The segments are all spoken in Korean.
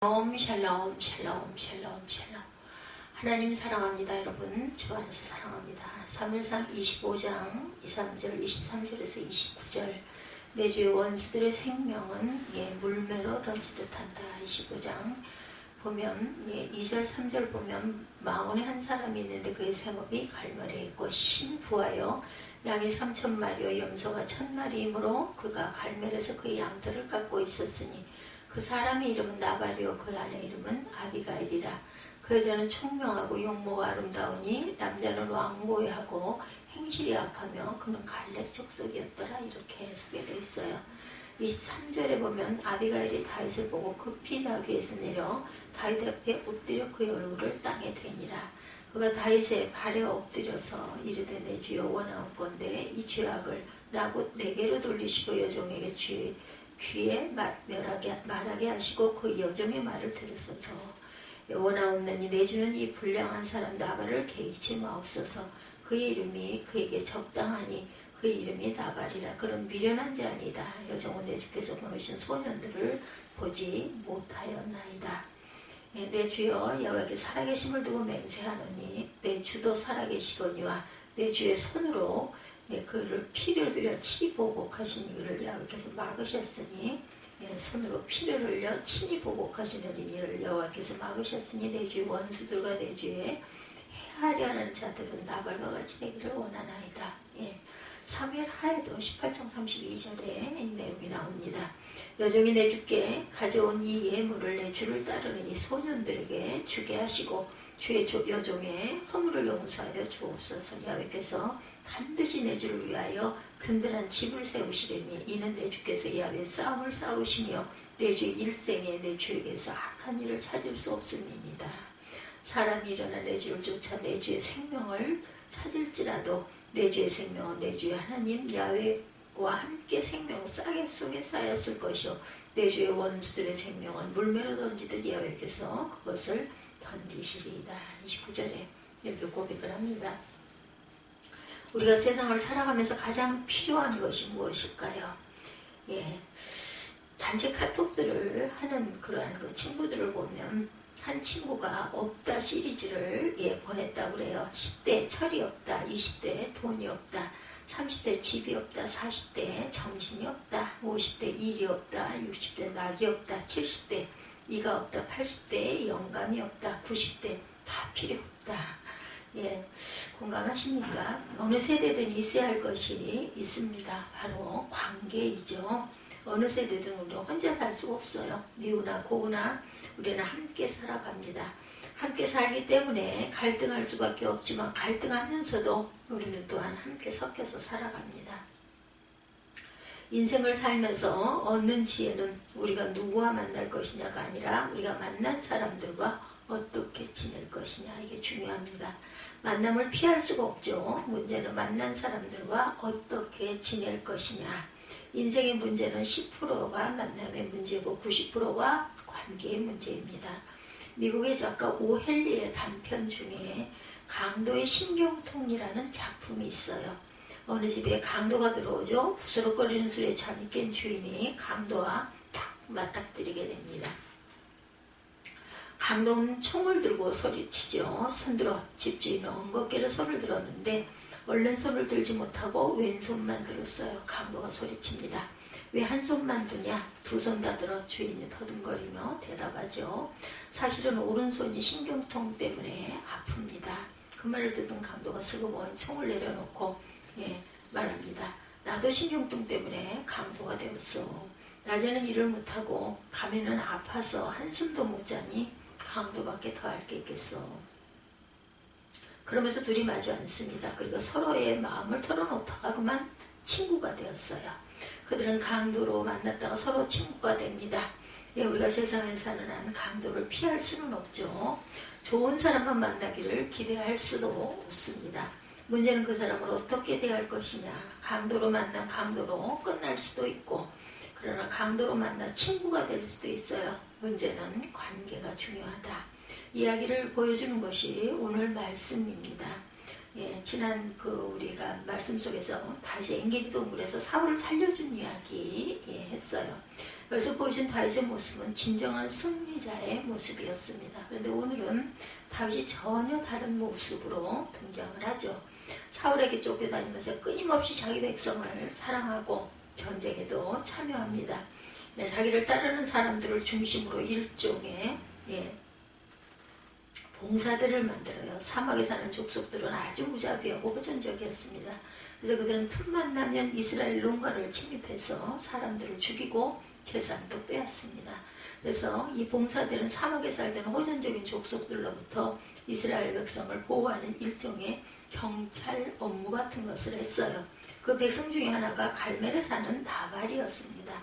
샬롬 샬롬 샬롬 샬롬. 하나님 사랑합니다. 여러분 주 안에서 사랑합니다. 3일상 25장 23절 23절에서 29절 내 주의 원수들의 생명은 물매로 던지듯 한다. 25장 보면 2절 3절 보면 마온에 한 사람이 있는데 그의 생업이 갈멜에 있고 신부하여 양이 3,000마리요 염소가 1,000마리이므로 그가 갈멜에서 그의 양들을 깎고 있었으니 그 사람의 이름은 나발이요 그 아내 이름은 아비가일이라. 그 여자는 총명하고 용모가 아름다우니 남자는 완고하고 행실이 악하며 그는 갈렙 족속이었더라. 이렇게 소개되어 있어요. 23절에 보면 아비가일이 다윗을 보고 급히 나귀에서 내려 다윗 앞에 엎드려 그의 얼굴을 땅에 대니라. 그가 다윗의 발에 엎드려서 이르되 내 주여 원하옵건대 이 죄악을 나곧 내게로 돌리시고 여종에게 귀에 말하게 하시고 그 여종의 말을 들으소서. 원하옵나니 내 주는 이 불량한 사람 나발을 개의치 마옵소서. 그의 이름이 그에게 적당하니 그의 이름이 나발이라. 그런 미련한 자아니다. 여종은 내 주께서 보내신 소년들을 보지 못하였나이다. 내 주여 여호와께 살아계심을 두고 맹세하노니 내 주도 살아계시거니와 내 주의 손으로 그를 피를 흘려 친히 보복하신 이를 여호와께서 막으셨으니 손으로 피를 흘려 친히 보복하시는 이를 여호와께서 막으셨으니 내 주의 원수들과 내 주의 해하려 하는 자들은 나발과 같이 되기를 원하나이다. 사무엘 하에도 18장 32절에 이 내용이 나옵니다. 여종이 내 주께 가져온 이 예물을 내 주를 따르는 이 소년들에게 주게 하시고 주의 여종의 허물을 용서하여 주옵소서. 야훼께서 반드시 내 주를 위하여 든든한 집을 세우시려니 이는 내 주께서 야훼 싸움을 싸우시며 내 주의 일생에 내 주에게서 악한 일을 찾을 수 없음이니이다. 사람이 일어나 내 주를 쫓아 내 주의 생명을 찾을지라도 내 주의 생명은 내 주의 하나님 야훼와 함께 생명 싸개 속에 쌓였을 것이요 내 주의 원수들의 생명은 물매로 던지듯 야훼께서 그것을 던지시리이다. 29절에 이렇게 고백을 합니다. 우리가 세상을 살아가면서 가장 필요한 것이 무엇일까요? 단체 카톡들을 하는 그러한 그 친구들을 보면 한 친구가 없다 시리즈를 보냈다고 그래요. 10대 철이 없다, 20대 돈이 없다, 30대 집이 없다, 40대 정신이 없다, 50대 일이 없다, 60대 낙이 없다, 70대 이가 없다, 80대 영감이 없다, 90대 다 필요 없다. 공감하십니까? 어느 세대든 있어야 할 것이 있습니다. 바로 관계이죠. 어느 세대든 우리는 혼자 살 수가 없어요. 미우나 고우나 우리는 함께 살아갑니다. 함께 살기 때문에 갈등할 수밖에 없지만 갈등하면서도 우리는 또한 함께 섞여서 살아갑니다. 인생을 살면서 얻는 지혜는 우리가 누구와 만날 것이냐가 아니라 우리가 만난 사람들과 어떻게 지낼 것이냐, 이게 중요합니다. 만남을 피할 수가 없죠. 문제는 만난 사람들과 어떻게 지낼 것이냐. 인생의 문제는 10%가 만남의 문제고 90%가 관계의 문제입니다. 미국의 작가 오헬리의 단편 중에 강도의 신경통이라는 작품이 있어요. 어느 집에 강도가 들어오죠. 부스럭거리는 술에 잠이 깬 주인이 강도와 딱 맞닥뜨리게 됩니다. 강도는 총을 들고 소리치죠. 손들어. 집주인은 엉겁게로 손을 들었는데 얼른 손을 들지 못하고 왼손만 들었어요. 강도가 소리칩니다. 왜 한 손만 드냐? 두 손 다 들어. 주인이 더듬거리며 대답하죠. 사실은 오른손이 신경통 때문에 아픕니다. 그 말을 듣는 강도가 슬그머니 총을 내려놓고 말합니다. 나도 신경통 때문에 강도가 되었어. 낮에는 일을 못하고 밤에는 아파서 한숨도 못 자니 강도밖에 더 알 게 있겠어. 그러면서 둘이 마주 앉습니다. 그리고 서로의 마음을 털어놓다가 그만 친구가 되었어요. 그들은 강도로 만났다가 서로 친구가 됩니다. 우리가 세상에 사는 한 강도를 피할 수는 없죠. 좋은 사람만 만나기를 기대할 수도 없습니다. 문제는 그 사람을 어떻게 대할 것이냐. 강도로 만난 강도로 끝날 수도 있고 그러나 강도로 만나 친구가 될 수도 있어요. 문제는 관계가 중요하다. 이야기를 보여주는 것이 오늘 말씀입니다. 지난 우리가 말씀 속에서 다시 엔게디 동굴에서 사울을 살려준 이야기 했어요. 여기서 보여준 다윗의 모습은 진정한 승리자의 모습이었습니다. 그런데 오늘은 다윗이 전혀 다른 모습으로 등장을 하죠. 사울에게 쫓겨다니면서 끊임없이 자기 백성을 사랑하고 전쟁에도 참여합니다. 자기를 따르는 사람들을 중심으로 일종의 봉사들을 만들어요. 사막에 사는 족속들은 아주 무자비하고 호전적이었습니다. 그래서 그들은 틈만 나면 이스라엘 농가를 침입해서 사람들을 죽이고 재산도 빼앗습니다. 그래서 이 봉사들은 사막에 살던 호전적인 족속들로부터 이스라엘 백성을 보호하는 일종의 경찰 업무 같은 것을 했어요. 그 백성 중에 하나가 갈멜에 사는 나발이었습니다.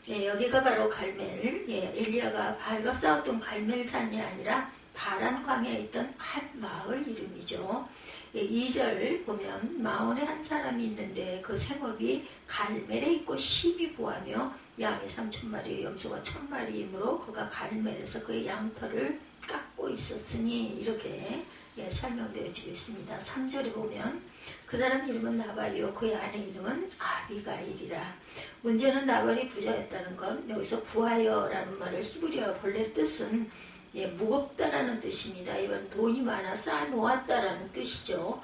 여기가 바로 갈멜, 엘리야가 바알과 싸웠던 갈멜산이 아니라 바란 광야에 있던 한 마을 이름이죠. 2절 보면 마온에 한 사람이 있는데 그 생업이 갈멜에 있고 심히 부하며 양이 3,000마리 염소가 1,000마리이므로 그가 갈멜에서 그의 양털을 깎고 있었으니 이렇게 설명되어지고 있습니다. 3절에 보면 그 사람 이름은 나발이요 그의 아내 이름은 아비가일이라. 문제는 나발이 부자였다는 건 여기서 부하여라는 말을 히브리어 본래 뜻은 무겁다라는 뜻입니다. 이건 돈이 많아 쌓아놓았다라는 뜻이죠.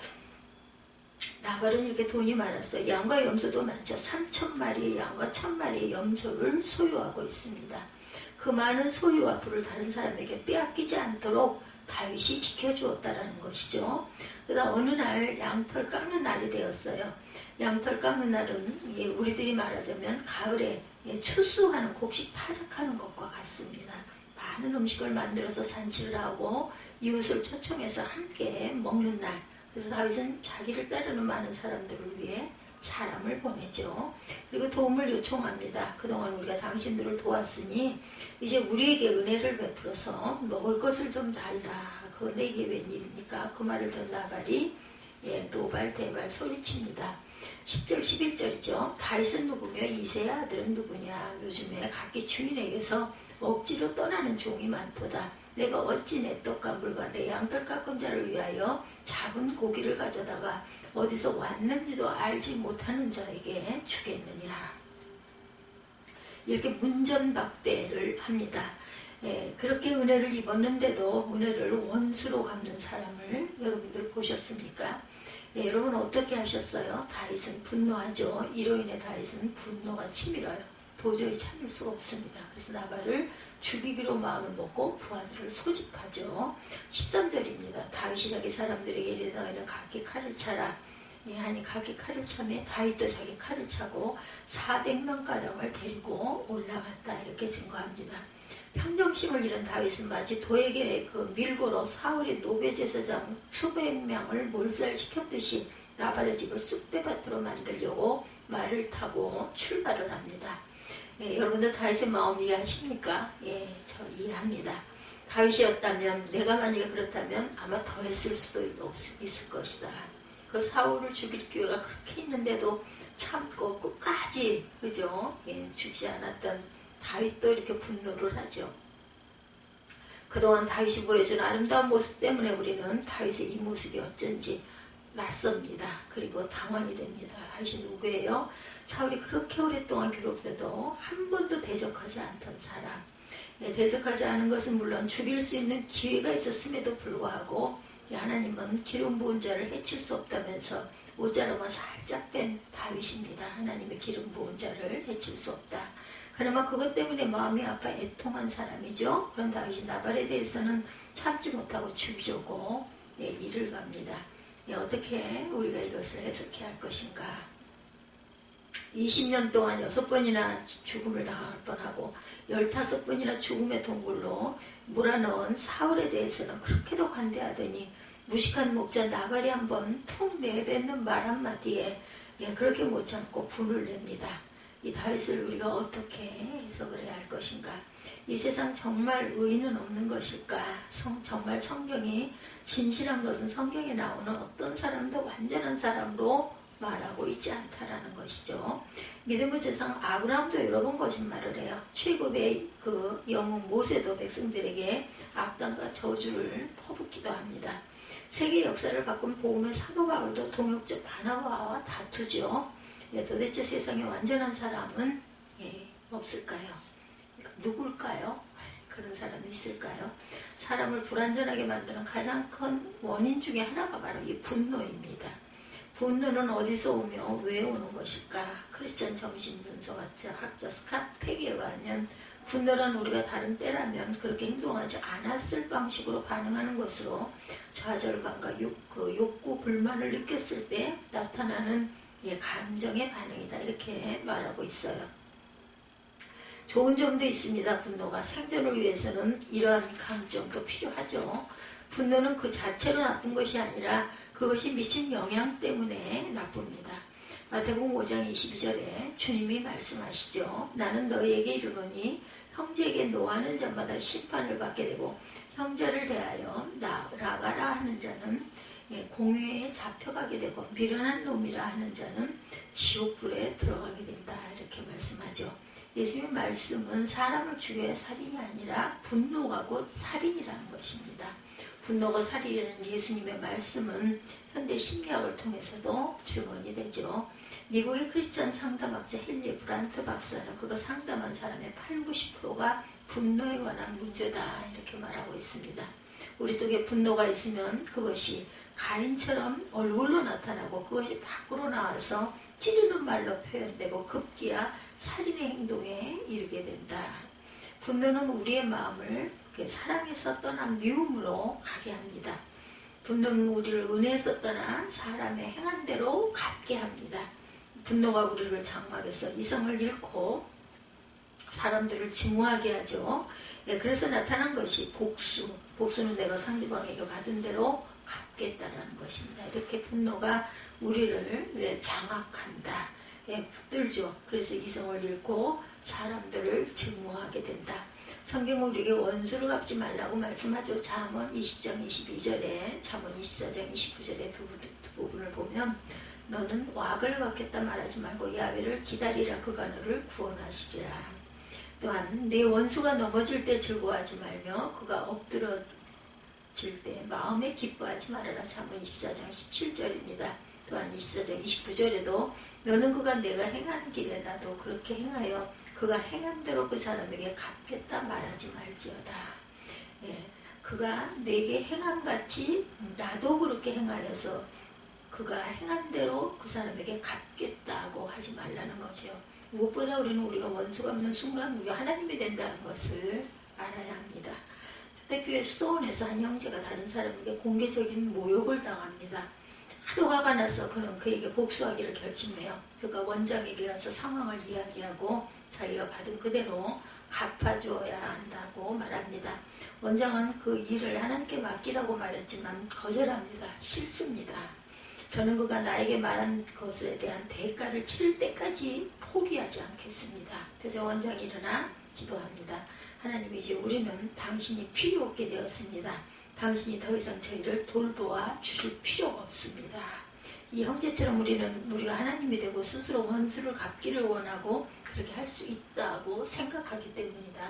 나발은 이렇게 돈이 많았어요. 양과 염소도 많죠. 3,000마리의 양과 1,000마리의 염소를 소유하고 있습니다. 그 많은 소유와 부를 다른 사람에게 빼앗기지 않도록 다윗이 지켜주었다라는 것이죠. 그래서 어느 날 양털 깎는 날이 되었어요. 양털 깎는 날은 우리들이 말하자면 가을에 추수하는 곡식 타작하는 것과 같습니다. 많은 음식을 만들어서 잔치를 하고 이웃을 초청해서 함께 먹는 날. 그래서 다윗은 자기를 따르는 많은 사람들을 위해 사람을 보내죠. 그리고 도움을 요청합니다. 그동안 우리가 당신들을 도왔으니 이제 우리에게 은혜를 베풀어서 먹을 것을 좀 달라. 그런데 이게 웬일입니까? 그 말을 듣는 나발이 노발 대발 소리칩니다. 10절 11절이죠. 다윗은 누구며 이새의 아들은 누구냐. 요즘에 각기 주인에게서 억지로 떠나는 종이 많도다. 내가 어찌 내 떡과 물과 내 양털 깎은 자를 위하여 잡은 고기를 가져다가 어디서 왔는지도 알지 못하는 자에게 주겠느냐. 이렇게 문전박대를 합니다. 그렇게 은혜를 입었는데도 은혜를 원수로 갚는 사람을 여러분들 보셨습니까? 여러분 어떻게 하셨어요? 다윗은 분노하죠. 이로 인해 다윗은 분노가 치밀어요. 도저히 참을 수가 없습니다. 그래서 나발을 죽이기로 마음을 먹고 부하들을 소집하죠. 13절입니다. 다윗이 자기 사람들에게 이르되 너희는 각기 칼을 차라. 하니 각기 칼을 차매 다윗도 자기 칼을 차고 400명가량을 데리고 올라갔다. 이렇게 증거합니다. 평정심을 잃은 다윗은 마치 도에게 그 밀고로 사울의 노베제사장 수백 명을 몰살시켰듯이 나발의 집을 쑥대밭으로 만들려고 말을 타고 출발을 합니다. 여러분들 다윗의 마음 이해하십니까? 저 이해합니다. 다윗이었다면 내가 만약에 그렇다면 아마 더 했을 수도 있을 것이다. 그 사울을 죽일 기회가 그렇게 있는데도 참고 끝까지 그죠? 죽지 않았던 다윗도 이렇게 분노를 하죠. 그동안 다윗이 보여준 아름다운 모습 때문에 우리는 다윗의 이 모습이 어쩐지 낯섭니다. 그리고 당황이 됩니다. 다윗이 누구예요? 사울이 그렇게 오랫동안 괴롭혀도 한 번도 대적하지 않던 사람. 대적하지 않은 것은 물론 죽일 수 있는 기회가 있었음에도 불구하고 하나님은 기름 부은 자를 해칠 수 없다면서 옷자루만 살짝 뺀 다윗입니다. 하나님의 기름 부은 자를 해칠 수 없다. 그나마 그것 때문에 마음이 아파 애통한 사람이죠. 그런 다윗이 나발에 대해서는 참지 못하고 죽이려고 일을 갑니다. 어떻게 우리가 이것을 해석해야 할 것인가. 20년 동안 6번이나 죽음을 당할 뻔하고 15번이나 죽음의 동굴로 몰아넣은 사울에 대해서는 그렇게도 관대하더니 무식한 목자 나발이 한번 통 내뱉는 말 한마디에 그렇게 못 참고 분을 냅니다. 이 다윗을 우리가 어떻게 해석을 해야 할 것인가. 이 세상 정말 의인은 없는 것일까. 정말 성경이 진실한 것은 성경에 나오는 어떤 사람도 완전한 사람으로 말하고 있지 않다라는 것이죠. 믿음의 세상 아브라함도 여러 번 거짓말을 해요. 최고의 그 영웅 모세도 백성들에게 악당과 저주를 퍼붓기도 합니다. 세계 역사를 바꾼 복음의 사도 바울도 동역자 바나바와 다투죠. 도대체 세상에 완전한 사람은 없을까요? 누굴까요? 그런 사람이 있을까요? 사람을 불안전하게 만드는 가장 큰 원인 중에 하나가 바로 이 분노입니다. 분노는 어디서 오며 왜 오는 것일까? 크리스천 정신분석학자 스캇 페기에 의하면 분노란 우리가 다른 때라면 그렇게 행동하지 않았을 방식으로 반응하는 것으로 좌절감과 욕구, 불만을 느꼈을 때 나타나는 감정의 반응이다. 이렇게 말하고 있어요. 좋은 점도 있습니다. 분노가 생존을 위해서는 이러한 강점도 필요하죠. 분노는 그 자체로 나쁜 것이 아니라 그것이 미친 영향 때문에 나쁩니다. 마태복음 5장 22절에 주님이 말씀하시죠. 나는 너희에게 이르노니 형제에게 노하는 자마다 심판을 받게 되고 형제를 대하여 나가라 하는 자는 공회에 잡혀가게 되고 미련한 놈이라 하는 자는 지옥불에 들어가게 된다. 이렇게 말씀하죠. 예수님의 말씀은 사람을 죽여야 살인이 아니라 분노가 곧 살인이라는 것입니다. 분노가 살인이라는 예수님의 말씀은 현대 심리학을 통해서도 증언이 되죠. 미국의 크리스천 상담학자 헨리 브란트 박사는 그가 상담한 사람의 80~90%가 분노에 관한 문제다 이렇게 말하고 있습니다. 우리 속에 분노가 있으면 그것이 가인처럼 얼굴로 나타나고 그것이 밖으로 나와서 찌르는 말로 표현되고 급기야 살인의 행동에 이르게 된다. 분노는 우리의 마음을 사랑에서 떠난 미움으로 가게 합니다. 분노는 우리를 은혜에서 떠난 사람의 행한 대로 갚게 합니다. 분노가 우리를 장막에서 이성을 잃고 사람들을 증오하게 하죠. 그래서 나타난 것이 복수. 복수는 내가 상대방에게 받은 대로 갚겠다라는 것입니다. 이렇게 분노가 우리를 장악한다. 붙들죠. 그래서 이성을 잃고 사람들을 증오하게 된다. 성경은 우리에게 원수를 갚지 말라고 말씀하죠. 잠언 20장 22절에 잠언 24장 29절에 두 부분을 보면 너는 왁을 갚겠다 말하지 말고 야훼를 기다리라 그가 너를 구원하시리라. 또한 내 원수가 넘어질 때 즐거워하지 말며 그가 엎드러질 때 마음에 기뻐하지 말아라. 잠언 24장 17절입니다. 또한 24장 29절에도 너는 그가 내가 행한 길에 나도 그렇게 행하여 그가 행한 대로 그 사람에게 갚겠다 말하지 말지어다. 그가 내게 행함같이 나도 그렇게 행하여서 그가 행한 대로 그 사람에게 갚겠다고 하지 말라는 거죠. 무엇보다 우리는 우리가 원수가 없는 순간 우리가 하나님이 된다는 것을 알아야 합니다. 초대교회 수도원에서 한 형제가 다른 사람에게 공개적인 모욕을 당합니다. 하도 화가 나서 그는 그에게 복수하기를 결심해요. 그가 원장에게 가서 상황을 이야기하고 자기가 받은 그대로 갚아줘야 한다고 말합니다. 원장은 그 일을 하나님께 맡기라고 말했지만 거절합니다. 싫습니다. 저는 그가 나에게 말한 것에 대한 대가를 치를 때까지 포기하지 않겠습니다. 그래서 원장이 일어나 기도합니다. 하나님, 이제 우리는 당신이 필요 없게 되었습니다. 당신이 더 이상 저희를 돌보아 주실 필요가 없습니다. 이 형제처럼 우리가 하나님이 되고 스스로 원수를 갚기를 원하고 그렇게 할 수 있다고 생각하기 때문이다.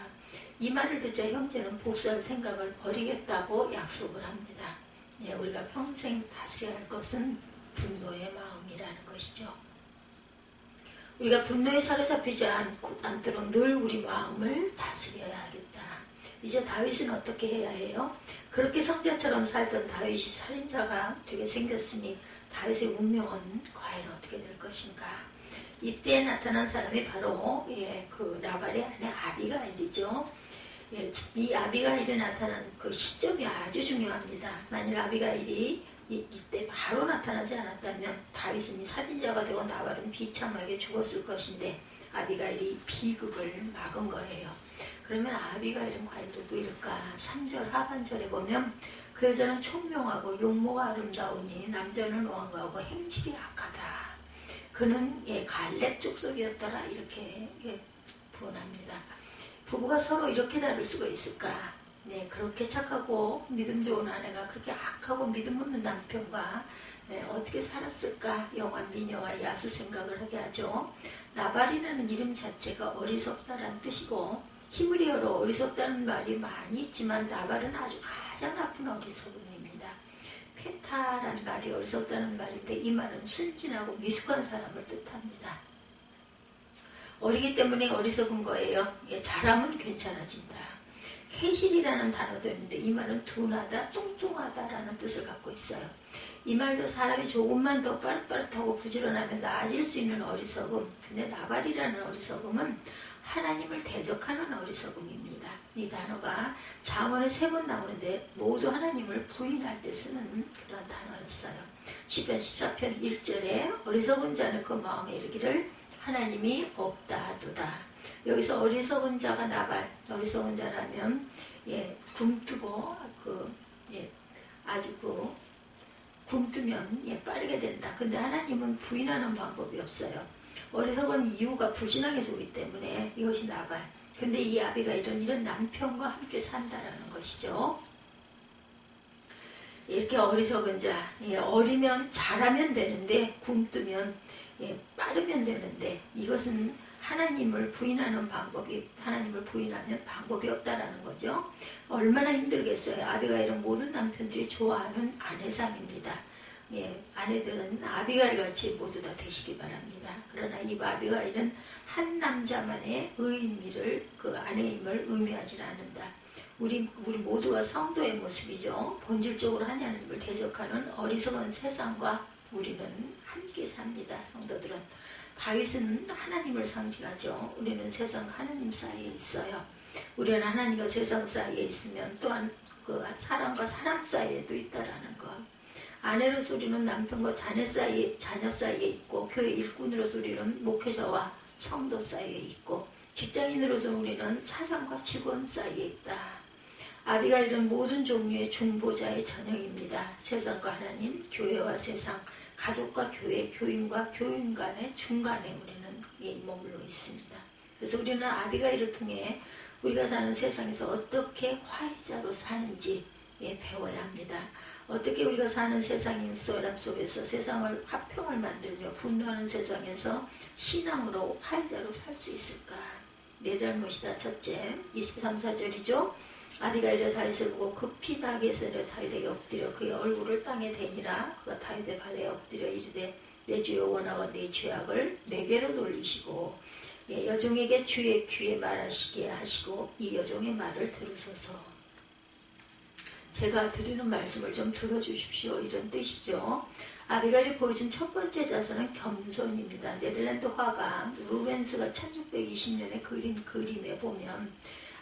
이 말을 듣자 형제는 복수할 생각을 버리겠다고 약속을 합니다. 우리가 평생 다스려야 할 것은 분노의 마음이라는 것이죠. 우리가 분노에 사로잡히지 않도록 늘 우리 마음을 다스려야 하겠다. 이제 다윗은 어떻게 해야 해요? 그렇게 성자처럼 살던 다윗이 살인자가 되게 생겼으니 다윗의 운명은 과연 어떻게 될 것인가? 이때 나타난 사람이 바로 그 나발의 아내 아비가일이죠. 이 아비가일이 나타난 그 시점이 아주 중요합니다. 만일 아비가일이 이때 바로 나타나지 않았다면 다윗은 살인자가 되고 나발은 비참하게 죽었을 것인데 아비가일이 비극을 막은 거예요. 그러면 아비가일은 과연 누구일까? 3절 하반절에 보면 그 여자는 총명하고 용모가 아름다우니 남자는 완고하고 행실이 악하다. 그는 갈렙 족속이었더라. 이렇게 부언합니다. 부부가 서로 이렇게 다를 수가 있을까? 그렇게 착하고 믿음 좋은 아내가 그렇게 악하고 믿음 없는 남편과 어떻게 살았을까? 영한 미녀와 야수 생각을 하게 하죠. 나발이라는 이름 자체가 어리석다란 뜻이고 히브리어로 어리석다는 말이 많이 있지만 나발은 아주 가장 나쁜 어리석음입니다. 페타란 말이 어리석다는 말인데 이 말은 순진하고 미숙한 사람을 뜻합니다. 어리기 때문에 어리석은 거예요. 예, 잘하면 괜찮아진다. 캐실이라는 단어도 있는데 이 말은 둔하다, 뚱뚱하다라는 뜻을 갖고 있어요. 이 말도 사람이 조금만 더 빠릇빠릇하고 부지런하면 나아질 수 있는 어리석음. 근데 나발이라는 어리석음은 하나님을 대적하는 어리석음입니다. 이 단어가 잠언에 3번 나오는데 모두 하나님을 부인할 때 쓰는 그런 단어였어요. 시편 14편 1절에 어리석은 자는 그 마음에 이르기를 하나님이 없다 하도다. 여기서 어리석은 자가 나발, 어리석은 자라면 굼뜨고 아주 굼뜨면 빠르게 된다. 근데 하나님은 부인하는 방법이 없어요. 어리석은 이유가 불신앙에서 오기 때문에 이것이 나발. 근데 이 아비가 이런 남편과 함께 산다라는 것이죠. 이렇게 어리석은 자, 어리면 잘하면 되는데 굼뜨면 빠르면 되는데 이것은 하나님을 부인하면 방법이 없다라는 거죠. 얼마나 힘들겠어요. 아비가일은 모든 남편들이 좋아하는 아내상입니다. 아내들은 아비가일 같이 모두 다 되시기 바랍니다. 그러나 이 아비가일은 한 남자만의 의미를 그 아내임을 의미하지 않는다. 우리 모두가 성도의 모습이죠. 본질적으로 하나님을 대적하는 어리석은 세상과 우리는 함께 삽니다. 성도들은 다윗은 하나님을 상징하죠. 우리는 세상 하나님 사이에 있어요. 우리는 하나님과 세상 사이에 있으면 또한 그 사람과 사람 사이에도 있다라는 것. 아내로서 우리는 남편과 자녀 사이에 있고, 교회 일꾼으로서 우리는 목회자와 성도 사이에 있고, 직장인으로서 우리는 사장과 직원 사이에 있다. 아비가일은 모든 종류의 중보자의 전형입니다. 세상과 하나님, 교회와 세상, 가족과 교회, 교인과 교인 간의 중간에 우리는 머물러 있습니다. 그래서 우리는 아비가일을 통해 우리가 사는 세상에서 어떻게 화해자로 사는지 배워야 합니다. 어떻게 우리가 사는 세상인 사람 속에서 세상을 화평을 만들며 분노하는 세상에서 신앙으로 화해자로 살 수 있을까? 내 잘못이다. 첫째, 23, 4절이죠. 아비가일이 다윗을 보고 급히 나귀에서 다윗에게 엎드려 그의 얼굴을 땅에 대니라. 그가 다윗의 발에 엎드려 이르되 내 주여 원하와 내 죄악을 내게로 돌리시고 여종에게 주의 귀에 말하시게 하시고 이 여종의 말을 들으소서. 제가 드리는 말씀을 좀 들어주십시오. 이런 뜻이죠. 아비가일이 보여준 첫 번째 자세는 겸손입니다. 네덜란드 화가 루벤스가 1620년에 그린 그림에 보면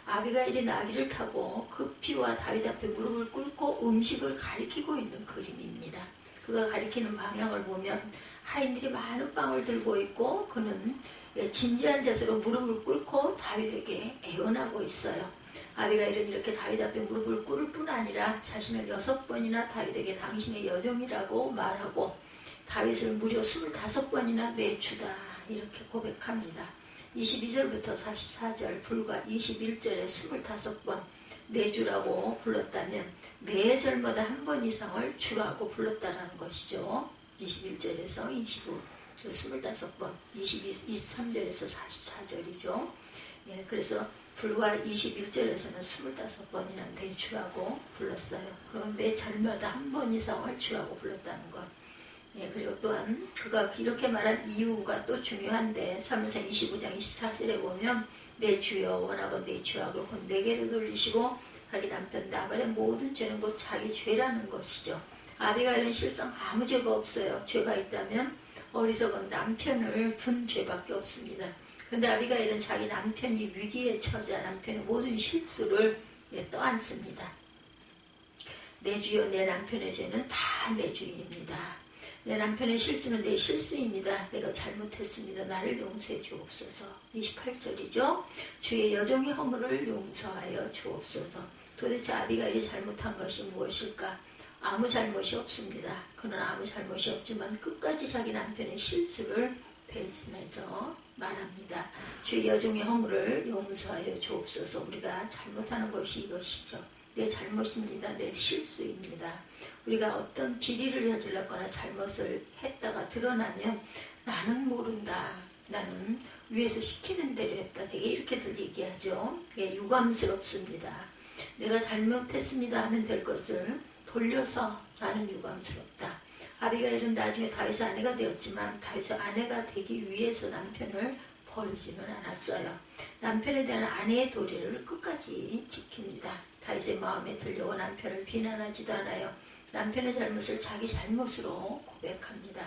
아비가일이 나귀를 타고 급히와 다윗 앞에 무릎을 꿇고 음식을 가리키고 있는 그림입니다. 그가 가리키는 방향을 보면 하인들이 많은 빵을 들고 있고 그는 진지한 자세로 무릎을 꿇고 다윗에게 애원하고 있어요. 아비가일은 이렇게 다윗 앞에 무릎을 꿇을 뿐 아니라 자신을 6번이나 다윗에게 당신의 여종이라고 말하고 다윗을 무려 25번이나 내주다 이렇게 고백합니다. 22절부터 44절 불과 21절에 25번 내주라고 불렀다면 매 절마다 한 번 이상을 주라고 불렀다는 것이죠. 21절에서 25, 25번, 23절에서 44절이죠. 그래서 불과 21절에서는 25번이나 내주라고 불렀어요. 그럼 매 절마다 한 번 이상을 주라고 불렀다는 것. 그리고 또한 그가 이렇게 말한 이유가 또 중요한데 사무엘상 25장 24절에 보면 내 주여 원하고 내 죄악을 곧 내게로 돌리시고 자기 남편 나발의 모든 죄는 곧 자기 죄라는 것이죠. 아비가일은 실상 아무 죄가 없어요. 죄가 있다면 어리석은 남편을 둔 죄밖에 없습니다. 그런데 아비가일은 자기 남편이 위기에 처자 남편의 모든 실수를 떠안습니다. 내 주여 내 남편의 죄는 다 내 죄입니다. 내 남편의 실수는 내 실수입니다. 내가 잘못했습니다. 나를 용서해 주옵소서. 28절이죠. 주의 여종의 허물을 용서하여 주옵소서. 도대체 아비가일이 잘못한 것이 무엇일까? 아무 잘못이 없습니다. 그는 아무 잘못이 없지만 끝까지 자기 남편의 실수를 되짚면서 말합니다. 주의 여종의 허물을 용서하여 주옵소서. 우리가 잘못하는 것이 이것이죠. 내 잘못입니다. 내 실수입니다. 우리가 어떤 비리를 저질렀거나 잘못을 했다가 드러나면 나는 모른다. 나는 위에서 시키는 대로 했다. 되게 이렇게들 얘기하죠. 유감스럽습니다. 내가 잘못했습니다 하면 될 것을 돌려서 나는 유감스럽다. 아비가일은 나중에 다윗의 아내가 되었지만 다윗의 아내가 되기 위해서 남편을 버리지는 않았어요. 남편에 대한 아내의 도리를 끝까지 지킵니다. 다윗의 마음에 들려고 남편을 비난하지도 않아요. 남편의 잘못을 자기 잘못으로 고백합니다.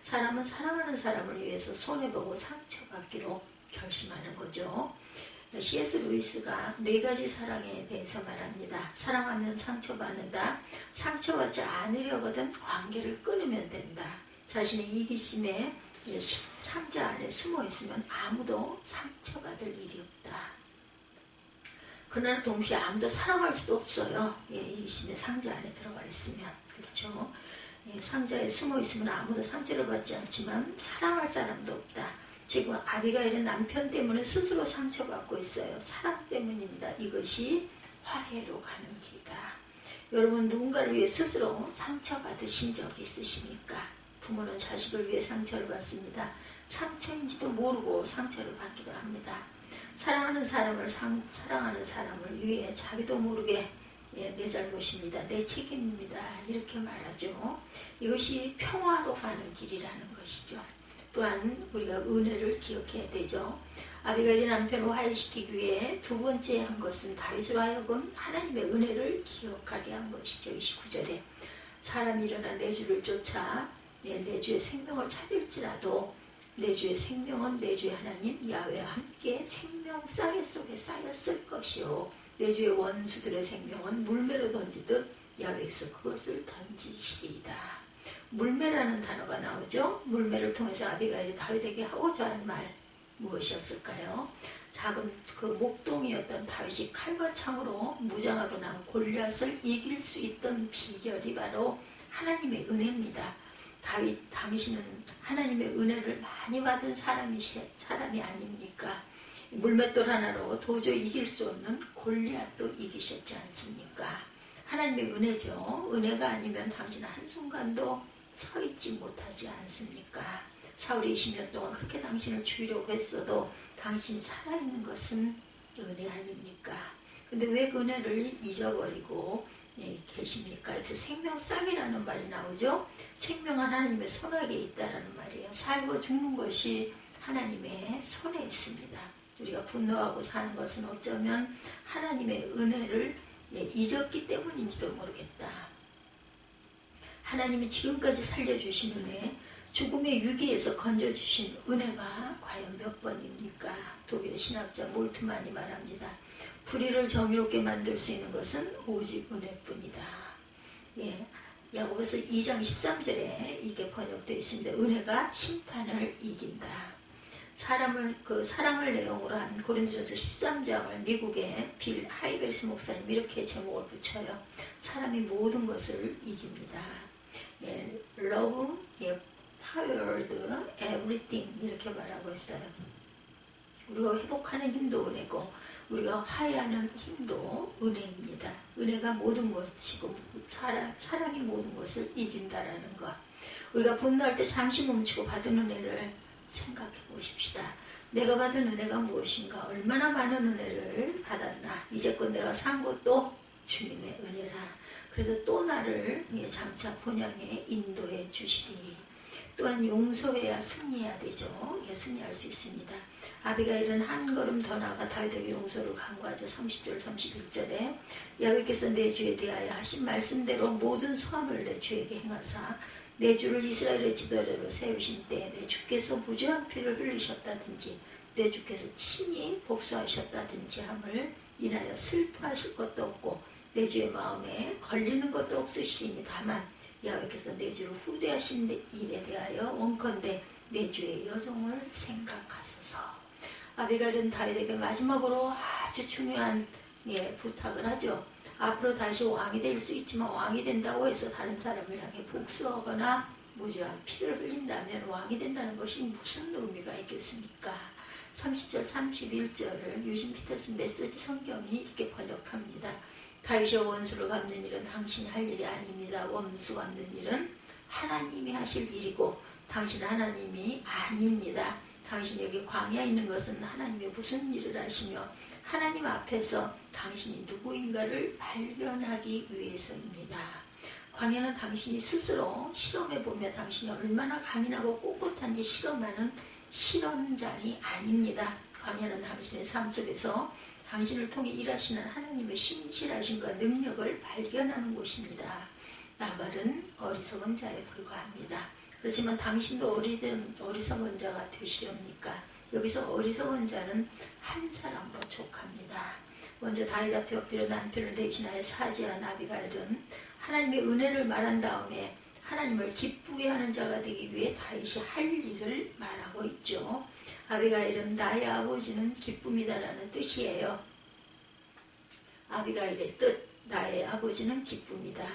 사람은 사랑하는 사람을 위해서 손해보고 상처받기로 결심하는 거죠. C.S. 루이스가 4가지 사랑에 대해서 말합니다. 사랑하면 상처받는다. 상처받지 않으려거든 관계를 끊으면 된다. 자신의 이기심에 상자 안에 숨어 있으면 아무도 상처받을 일이 없다. 그러나 동시에 아무도 사랑할 수 없어요. 이기심의 상자 안에 들어가 있으면. 그렇죠. 상자에 숨어 있으면 아무도 상처를 받지 않지만 사랑할 사람도 없다. 지금 아비가일은 남편 때문에 스스로 상처받고 있어요. 사랑 때문입니다. 이것이 화해로 가는 길이다. 여러분 누군가를 위해 스스로 상처받으신 적이 있으십니까? 부모는 자식을 위해 상처를 받습니다. 상처인지도 모르고 상처를 받기도 합니다. 사랑하는 사람을 위해 자기도 모르게 내 잘못입니다. 내 책임입니다. 이렇게 말하죠. 이것이 평화로 가는 길이라는 것이죠. 또한 우리가 은혜를 기억해야 되죠. 아비가일이 남편을 화해시키기 위해 2번째 한 것은 다윗으로 하여금 하나님의 은혜를 기억하게 한 것이죠. 29절에 사람이 일어나 내 주를 쫓아 내 주의 생명을 찾을지라도 내 주의 생명은 내 주의 하나님 야훼와 함께 생명 쌍해 속에 쌓였을 것이요 내 주의 원수들의 생명은 물매로 던지듯 야훼에서 그것을 던지시리이다. 물매라는 단어가 나오죠. 물매를 통해서 아비가일이 다윗에게 하고자 한 말 무엇이었을까요? 작은 그 목동이었던 다윗이 칼과 창으로 무장하고 난 골리앗을 이길 수 있던 비결이 바로 하나님의 은혜입니다. 당신은 하나님의 은혜를 많이 받은 사람이 아닙니까? 물맷돌 하나로 도저히 이길 수 없는 골리앗도 이기셨지 않습니까? 하나님의 은혜죠. 은혜가 아니면 당신은 한순간도 서 있지 못하지 않습니까? 사울이 20년 동안 그렇게 당신을 죽이려고 했어도 당신이 살아있는 것은 은혜 아닙니까? 근데 왜 그 은혜를 잊어버리고 계십니까? 그래서 생명쌍이라는 말이 나오죠. 생명은 하나님의 손아귀에 있다라는 말이에요. 살고 죽는 것이 하나님의 손에 있습니다. 우리가 분노하고 사는 것은 어쩌면 하나님의 은혜를 잊었기 때문인지도 모르겠다. 하나님이 지금까지 살려주신 은혜, 죽음의 위기에서 건져주신 은혜가 과연 몇 번입니까? 독일의 신학자 몰트만이 말합니다. 불의를 정의롭게 만들 수 있는 것은 오직 은혜뿐이다. 야고보서 2장 13절에 이게 번역되어 있습니다. 은혜가 심판을 이긴다. 사랑을 내용으로 한 고린도전서 13장을 미국의 빌 하이벨스 목사님 이렇게 제목을 붙여요. 사람이 모든 것을 이깁니다. Love powered everything 이렇게 말하고 있어요. 우리가 회복하는 힘도 은혜고 우리가 화해하는 힘도 은혜입니다. 은혜가 모든 것이고 사랑이 모든 것을 이긴다라는 것. 우리가 분노할 때 잠시 멈추고 받은 은혜를 생각해 보십시다. 내가 받은 은혜가 무엇인가? 얼마나 많은 은혜를 받았나? 이제껏 내가 산 것도 주님의 은혜라. 그래서 또 나를 장차 본향에 인도해 주시리. 또한 용서해야 승리해야 되죠. 승리할 수 있습니다. 아비가일은 한 걸음 더 나아가 다윗에게 용서를 간구하죠. 30절 31절에 야훼께서 내 주에 대하여 하신 말씀대로 모든 소함을 내 주에게 행하사 내 주를 이스라엘의 지도자로 세우신 때에 내 주께서 무죄한 피를 흘리셨다든지 내 주께서 친히 복수하셨다든지 함을 인하여 슬퍼하실 것도 없고 내 주의 마음에 걸리는 것도 없으시니 다만 야훼께서 내 주를 후대하신 일에 대하여 원컨대 내 주의 여종을 생각하소서. 아비가일은 다윗에게 마지막으로 아주 중요한 부탁을 하죠. 앞으로 다시 왕이 될 수 있지만 왕이 된다고 해서 다른 사람을 향해 복수하거나 무죄한 피를 흘린다면 왕이 된다는 것이 무슨 의미가 있겠습니까? 30절 31절을 유진 피터슨 메시지 성경이 이렇게 번역합니다. 다윗의 원수를 갚는 일은 당신이 할 일이 아닙니다. 원수 갚는 일은 하나님이 하실 일이고 당신 하나님이 아닙니다. 당신이 여기 광야에 있는 것은 하나님이 무슨 일을 하시며 하나님 앞에서 당신이 누구인가를 발견하기 위해서입니다. 광야는 당신이 스스로 실험해보며 당신이 얼마나 강인하고 꼿꼿한지 실험하는 실험장이 아닙니다. 광야는 당신의 삶 속에서 당신을 통해 일하시는 하나님의 신실하심과 능력을 발견하는 곳입니다. 나발은 어리석은 자에 불과합니다. 그렇지만 당신도 어리석은 자가 되시렵니까? 여기서 어리석은 자는 한 사람으로 족합니다. 먼저 다윗 앞에 엎드려 남편을 대신하여 사죄한 아비가일은 하나님의 은혜를 말한 다음에 하나님을 기쁘게 하는 자가 되기 위해 다윗이 할 일을 말하고 있죠. 아비가일은 나의 아버지는 기쁨이다라는 뜻이에요. 아비가일의 뜻, 나의 아버지는 기쁨이다.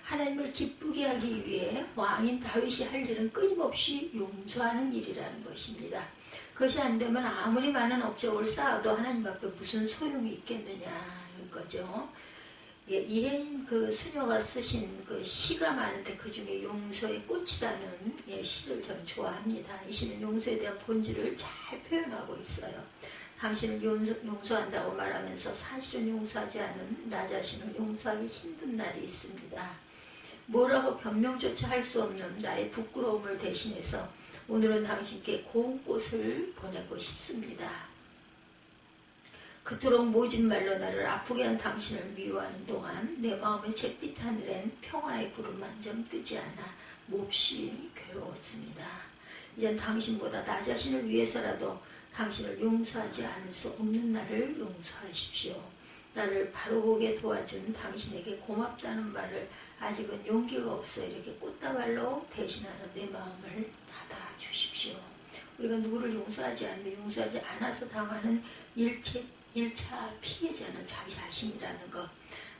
하나님을 기쁘게 하기 위해 왕인 다윗이 할 일은 끊임없이 용서하는 일이라는 것입니다. 그것이 안 되면 아무리 많은 업적을 쌓아도 하나님 앞에 무슨 소용이 있겠느냐 이런 거죠. 예, 이혜인 그 수녀가 쓰신 그 시가 많은데 그 중에 용서의 꽃이라는 시를 저는 좋아합니다. 이 시는 용서에 대한 본질을 잘 표현하고 있어요. 당신을 용서한다고 말하면서 사실은 용서하지 않은 나 자신을 용서하기 힘든 날이 있습니다. 뭐라고 변명조차 할 수 없는 나의 부끄러움을 대신해서 오늘은 당신께 고운 꽃을 보내고 싶습니다. 그토록 모진 말로 나를 아프게 한 당신을 미워하는 동안 내 마음의 잿빛 하늘엔 평화의 구름 한 점 뜨지 않아 몹시 괴로웠습니다. 이젠 당신보다 나 자신을 위해서라도 당신을 용서하지 않을 수 없는 나를 용서하십시오. 나를 바로 보게 도와준 당신에게 고맙다는 말을 아직은 용기가 없어 이렇게 꽃다발로 대신하는 내 마음을 받아주십시오. 우리가 누구를 용서하지 않으면 용서하지 않아서 당하는 1차 피해자는 자기 자신이라는 것.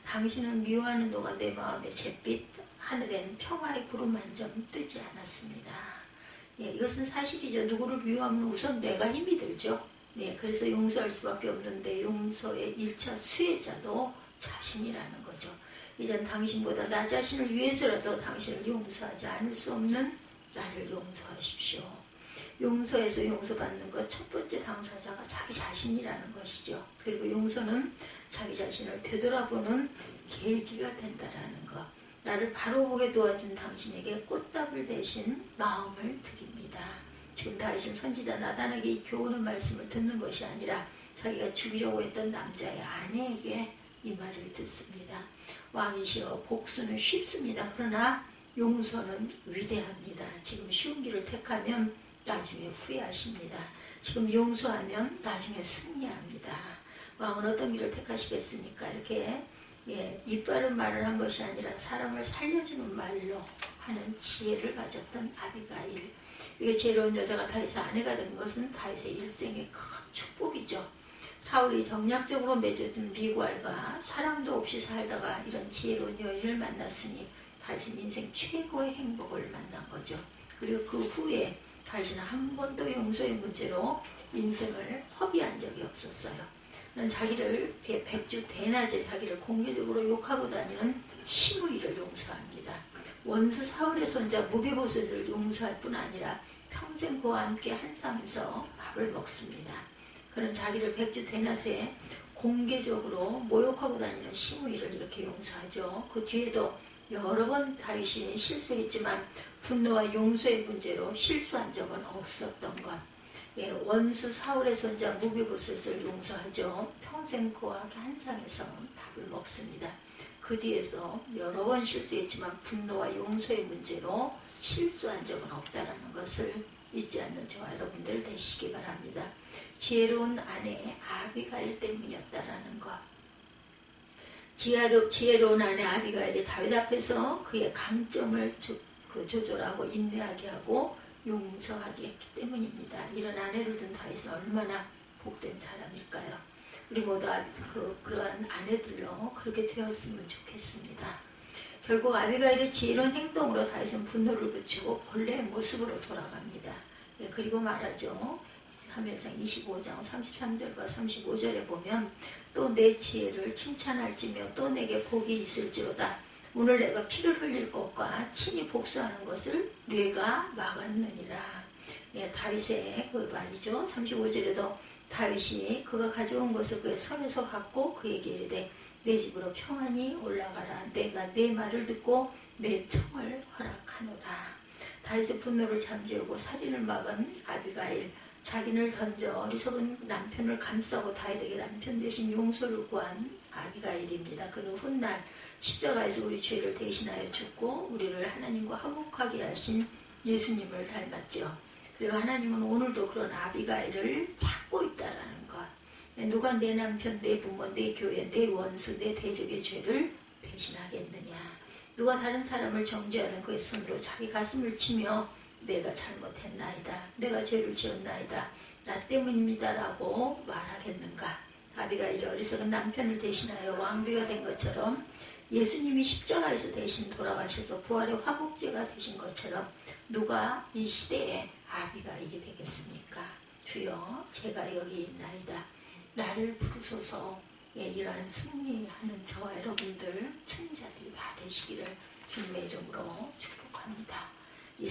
당신은 미워하는 동안 내 마음의 잿빛 하늘엔 평화의 구름 한 점 뜨지 않았습니다. 예, 이것은 사실이죠. 누구를 미워하면 우선 내가 힘이 들죠. 네, 그래서 용서할 수밖에 없는데 용서의 1차 수혜자도 자신이라는 거죠. 이젠 당신보다 나 자신을 위해서라도 당신을 용서하지 않을 수 없는 나를 용서하십시오. 용서에서 용서받는 것 첫 번째 당사자가 자기 자신이라는 것이죠. 그리고 용서는 자기 자신을 되돌아보는 계기가 된다라는 것. 나를 바로 보게 도와준 당신에게 꽃다발 대신 마음을 드립니다. 지금 다윗은 선지자 나단에게 이 교훈의 말씀을 듣는 것이 아니라 자기가 죽이려고 했던 남자의 아내에게 이 말을 듣습니다. 왕이시여 복수는 쉽습니다. 그러나 용서는 위대합니다. 지금 쉬운 길을 택하면 나중에 후회하십니다. 지금 용서하면 나중에 승리합니다. 왕은 어떤 길을 택하시겠습니까? 이렇게 이빠른 말을 한 것이 아니라 사람을 살려주는 말로 하는 지혜를 가졌던 아비가일. 이게 지혜로운 여자가 다윗의 아내가 된 것은 다윗의 일생의 큰 축복이죠. 사울이 정략적으로 맺어준 미구알과 사랑도 없이 살다가 이런 지혜로운 여인을 만났으니 다윗은 인생 최고의 행복을 만난 거죠. 그리고 그 후에 다윗은 한 번도 용서의 문제로 인생을 허비한 적이 없었어요. 자기를 백주 대낮에 자기를 공개적으로 욕하고 다니는 시므이를 용서합니다. 원수 사울의 손자 무비보셋을 용서할 뿐 아니라 평생 그와 함께 한 상에서 밥을 먹습니다. 그는 자기를 백주 대낮에 공개적으로 모욕하고 다니는 시므이를 이렇게 용서하죠. 그 뒤에도 여러 번 다윗이 실수했지만 분노와 용서의 문제로 실수한 적은 없었던 것. 원수 사울의 손자 무비보셋을 용서하죠. 평생 그와 함께 한 상에서 밥을 먹습니다. 그 뒤에서 여러 번 실수했지만 분노와 용서의 문제로 실수한 적은 없다는 것을 잊지 않는 저와 여러분들 되시기 바랍니다. 지혜로운 아내 아비가일 때문이었다라는 것. 지혜로운 아내 아비가일이 다윗 앞에서 그의 강점을 조절하고 인내하게 하고 용서하게 했기 때문입니다. 이런 아내를 둔 다윗은 얼마나 복된 사람일까요? 우리 모두 그러한 아내들로 그렇게 되었으면 좋겠습니다. 결국 아비가일의 지혜로운 행동으로 다윗은 분노를 그치고 본래의 모습으로 돌아갑니다. 그리고 말하죠. 사무엘상 25장 33절과 35절에 보면 또 내 지혜를 칭찬할지며 또 내게 복이 있을지로다. 오늘 내가 피를 흘릴 것과 친히 복수하는 것을 내가 막았느니라. 다윗의 그 말이죠. 35절에도 다윗이 그가 가져온 것을 그의 손에서 받고 그에게 이르되 내 집으로 평안히 올라가라. 내가 내 말을 듣고 내 청을 허락하노라. 다윗의 분노를 잠재우고 살인을 막은 아비가일. 자기를 던져 어리석은 남편을 감싸고 다윗에게 남편 대신 용서를 구한 아비가일입니다. 그는 훗날 십자가에서 우리 죄를 대신하여 죽고 우리를 하나님과 화목하게 하신 예수님을 닮았죠. 그리고 하나님은 오늘도 그런 아비가일을 찾고 있다라는 것. 누가 내 남편, 내 부모, 내 교회, 내 원수, 내 대적의 죄를 대신하겠느냐. 누가 다른 사람을 정죄하는 그의 손으로 자기 가슴을 치며 내가 잘못했나이다. 내가 죄를 지었나이다. 나 때문입니다. 라고 말하겠는가. 아비가일이 어리석은 남편을 대신하여 왕비가 된 것처럼 예수님이 십자가에서 대신 돌아가셔서 부활의 화복제가 되신 것처럼 누가 이 시대에 아비가일이 되겠습니까? 주여 제가 여기 있나이다. 나를 부르소서. 이러한 승리하는 저와 여러분들 승리자들이 다 되시기를 주님의 이름으로 축복합니다. 이